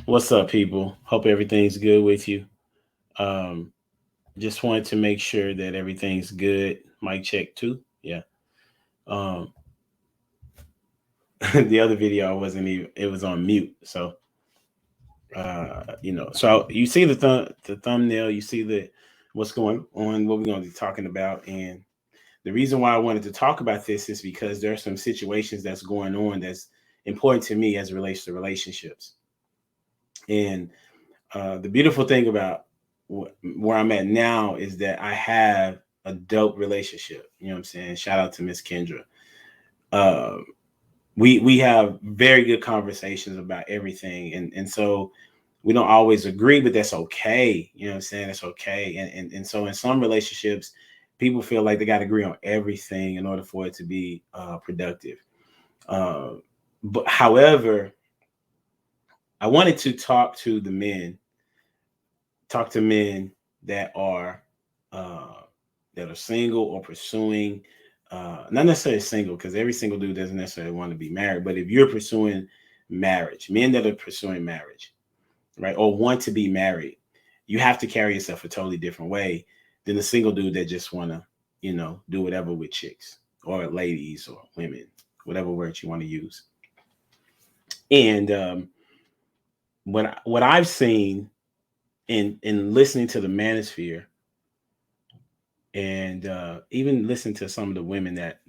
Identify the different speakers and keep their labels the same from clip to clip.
Speaker 1: What's up, people? Hope everything's good with you. Um, just wanted to make sure that everything's good. Mic check too. Yeah. Um, the other video I wasn't even. It was on mute. So So you see the thumbnail. You see the what's going on. What we're going to be talking about. And the reason why I wanted to talk about this is because there are some situations that's going on that's important to me as it relates to relationships. And the beautiful thing about where I'm at now is that I have a dope relationship. You know what I'm saying? Shout out to Miss Kendra. Uh, we have very good conversations about everything, and so we don't always agree, but that's okay. You know what I'm saying? That's okay. And so in some relationships, people feel like they got to agree on everything in order for it to be productive. Uh, but however, I wanted to talk to men that are uh, that are single or pursuing, not necessarily single, because every single dude doesn't necessarily want to be married. But if you're pursuing marriage, men that are pursuing marriage, right, or want to be married, you have to carry yourself a totally different way than the single dude that just want to, do whatever with chicks or ladies or women, whatever words you want to use. And what I've seen in listening to the manosphere and even listen to some of the women that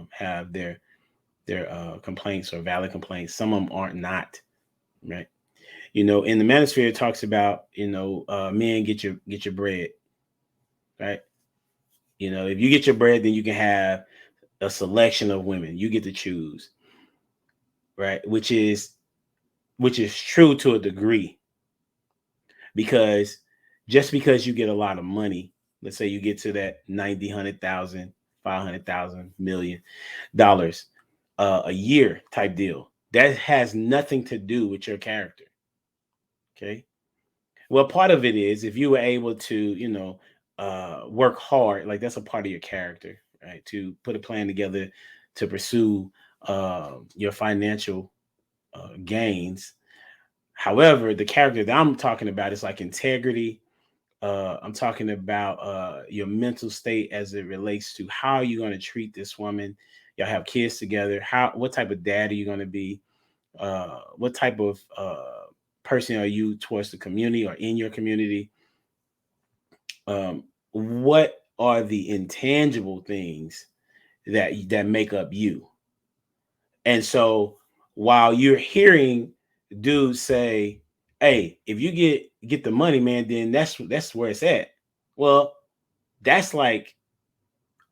Speaker 1: have their complaints or valid complaints. Some of them aren't not right. In the manosphere, it talks about men get your bread, right? If you get your bread, then you can have a selection of women. You get to choose, right? Which is true to a degree because just because you get a lot of money, let's say you get to that 90, 100,000, 500,000, $1 million a year type deal. That has nothing to do with your character. Okay. Well, part of it is if you were able to, work hard, like that's a part of your character, right? To put a plan together to pursue your financial gains. However, the character that I'm talking about is like integrity. I'm talking about your mental state as it relates to how you're going to treat this woman. Y'all have kids together. What type of dad are you going to be? What type of person are you towards the community or in your community? What are the intangible things that make up you? And so while you're hearing dudes say, "Hey, if you get the money, man, then that's where it's at." Well, that's like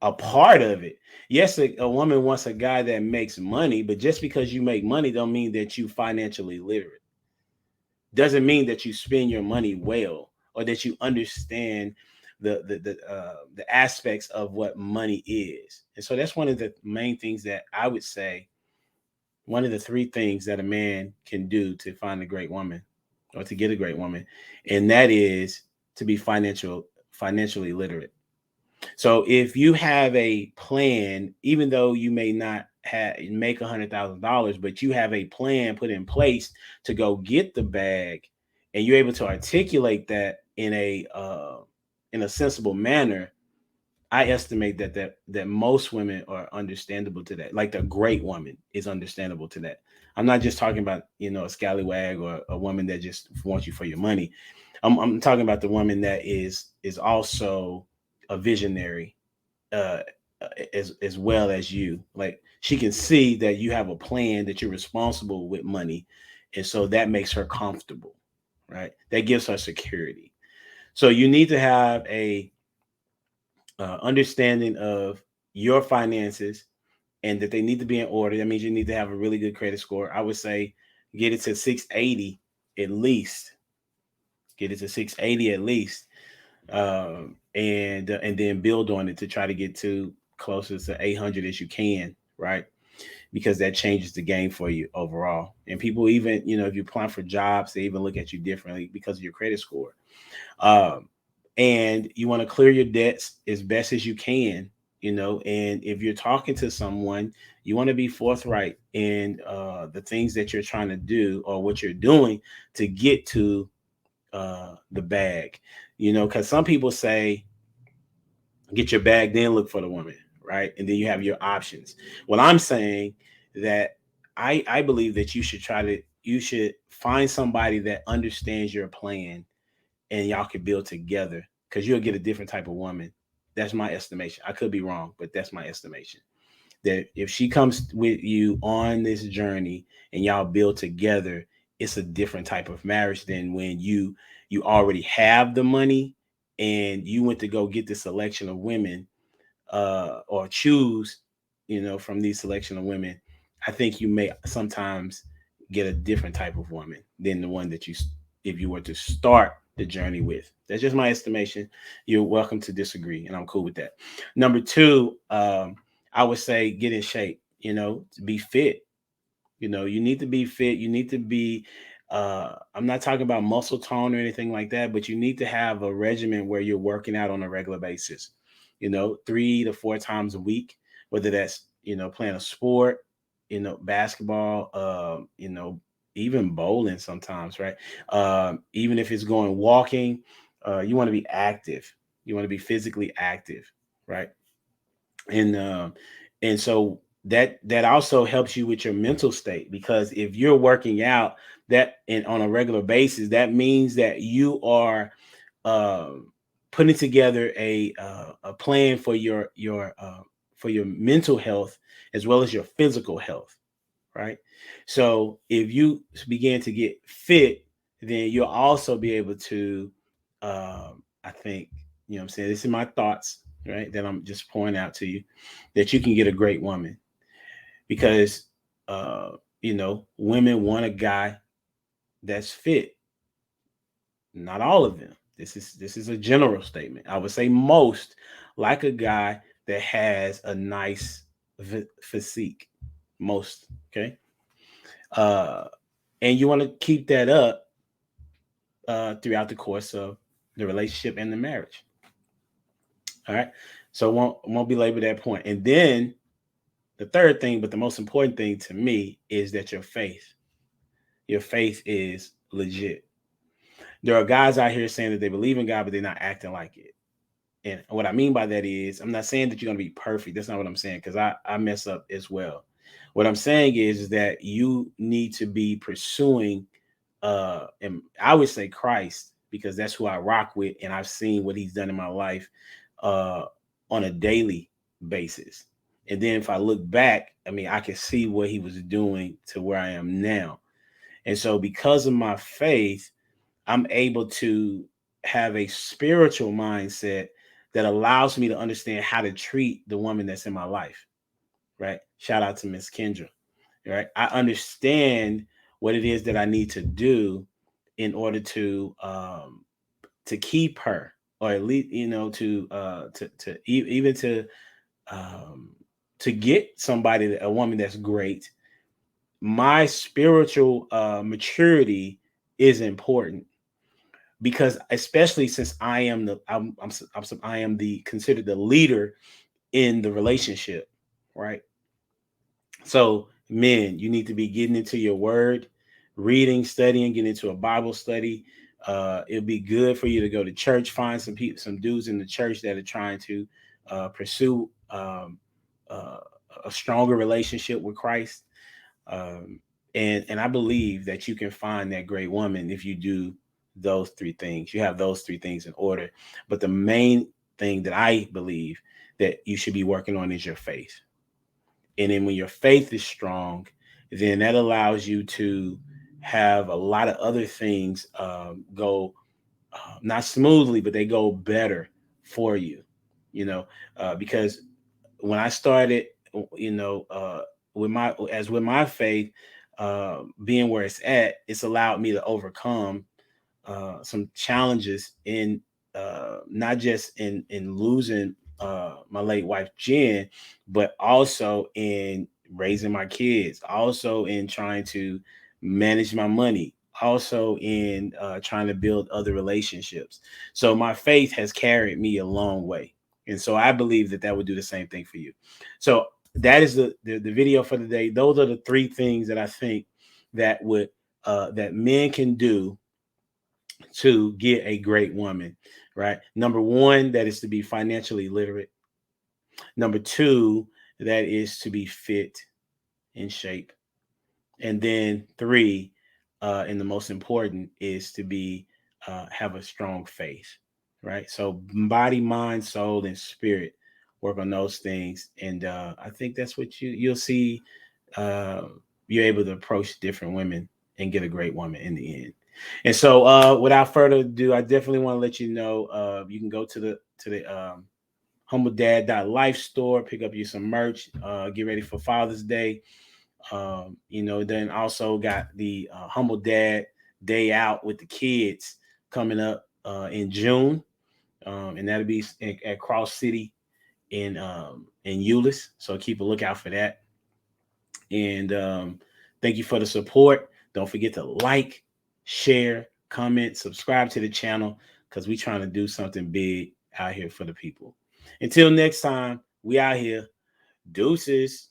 Speaker 1: a part of it. Yes, a woman wants a guy that makes money, but just because you make money don't mean that you financially literate. Doesn't mean that you spend your money well or that you understand the aspects of what money is. And so that's one of the main things that I would say. One of the three things that a man can do to find a great woman or to get a great woman, and that is to be financially literate. So if you have a plan, even though you may not make $100,000, but you have a plan put in place to go get the bag, and you're able to articulate that in a sensible manner, I estimate that most women are understandable to that. Like the great woman is understandable to that. I'm not just talking about a scallywag or a woman that just wants you for your money. I'm talking about the woman that is also a visionary, uh, as well as you. Like she can see that you have a plan, that you're responsible with money, and so that makes her comfortable, right? That gives her security. So you need to have a understanding of your finances and that they need to be in order. That means you need to have a really good credit score. I would say get it to 680 at least. Get it to 680 at least, and then build on it to try to get to closest to 800 as you can, right? Because that changes the game for you overall. And people even, if you apply for jobs, they even look at you differently because of your credit score. Um, and you want to clear your debts as best as you can, and if you're talking to someone, You want to be forthright in the things that you're trying to do or what you're doing to get to the bag. Because some people say, get your bag, then look for the woman, right? And then you have your options. Well, I'm saying that I believe that you should find somebody that understands your plan, and y'all can build together, because you'll get a different type of woman. That's my estimation. I could be wrong, but that's my estimation. That if she comes with you on this journey and y'all build together, it's a different type of marriage than when you already have the money and you went to go get the selection of women, or choose, from these selection of women. I think you may sometimes get a different type of woman than the one that if you were to start the journey with. That's just my estimation. You're welcome to disagree, and I'm cool with that. Number two, I would say get in shape. To be fit. You need to be fit. You need to be, I'm not talking about muscle tone or anything like that, but you need to have a regimen where you're working out on a regular basis, 3 to 4 times a week, whether that's, playing a sport, basketball, even bowling sometimes, right? Even if it's going walking, you want to be active. You want to be physically active, right? And so that also helps you with your mental state, because if you're working out that and on a regular basis, that means that you are um putting together a plan for your mental health as well as your physical health, right? So if you begin to get fit, then you'll also be able to, I think, I'm saying, this is my thoughts, right? That I'm just pointing out to you, that you can get a great woman, because, women want a guy that's fit. Not all of them. This is a general statement. I would say most like a guy that has a nice physique. Most, okay. Uh, and you want to keep that up throughout the course of the relationship and the marriage. All right. So won't belabor that point. And then the third thing, but the most important thing to me, is that your faith is legit. There are guys out here saying that they believe in God, but they're not acting like it. And what I mean by that is, I'm not saying that you're going to be perfect. That's not what I'm saying, because I mess up as well. What I'm saying is that you need to be pursuing, and I would say Christ, because that's who I rock with, and I've seen what he's done in my life uh, on a daily basis. And then if I look back, I mean, I can see what he was doing to where I am now. And so because of my faith, I'm able to have a spiritual mindset that allows me to understand how to treat the woman that's in my life, right? Shout out to Miss Kendra, right? I understand what it is that I need to do in order to keep her, or at least, even um, to get somebody, a woman that's great. My spiritual maturity is important, because especially since I am the considered the leader in the relationship, right? So men, you need to be getting into your word, reading, studying, getting into a Bible study. It'll be good for you to go to church, find some people, some dudes in the church that are trying to pursue uh, a stronger relationship with Christ. um, and I believe that you can find that great woman if you do those three things. You have those three things in order. But the main thing that I believe that you should be working on is your faith. And then when your faith is strong, then that allows you to have a lot of other things go not smoothly, but they go better for you. Because when I started, you know, uh, with my faith being where it's at, it's allowed me to overcome some challenges in not just in losing my late wife Jen, but also in raising my kids, also in trying to manage my money, also in trying to build other relationships. So my faith has carried me a long way, and so I believe that that would do the same thing for you. So that is the video for the day. Those are the three things that I think that would that men can do to get a great woman, right? Number one, that is to be financially literate. Number two, that is to be fit in shape. And then three, and the most important is to be have a strong faith, right? So body, mind, soul, and spirit, work on those things, and I think that's what you'll see. Uh, you're able to approach different women and get a great woman in the end. And so, without further ado, I definitely want to let you know you can go to the humbledad.life store, pick up you some merch, get ready for Father's Day. Then also got the Humble Dad Day Out with the kids coming up in June, and that'll be at Cross City in Euless. So keep a lookout for that. And thank you for the support. Don't forget to like, share, comment, subscribe to the channel because we're trying to do something big out here for the people. Until next time, we out here. Deuces.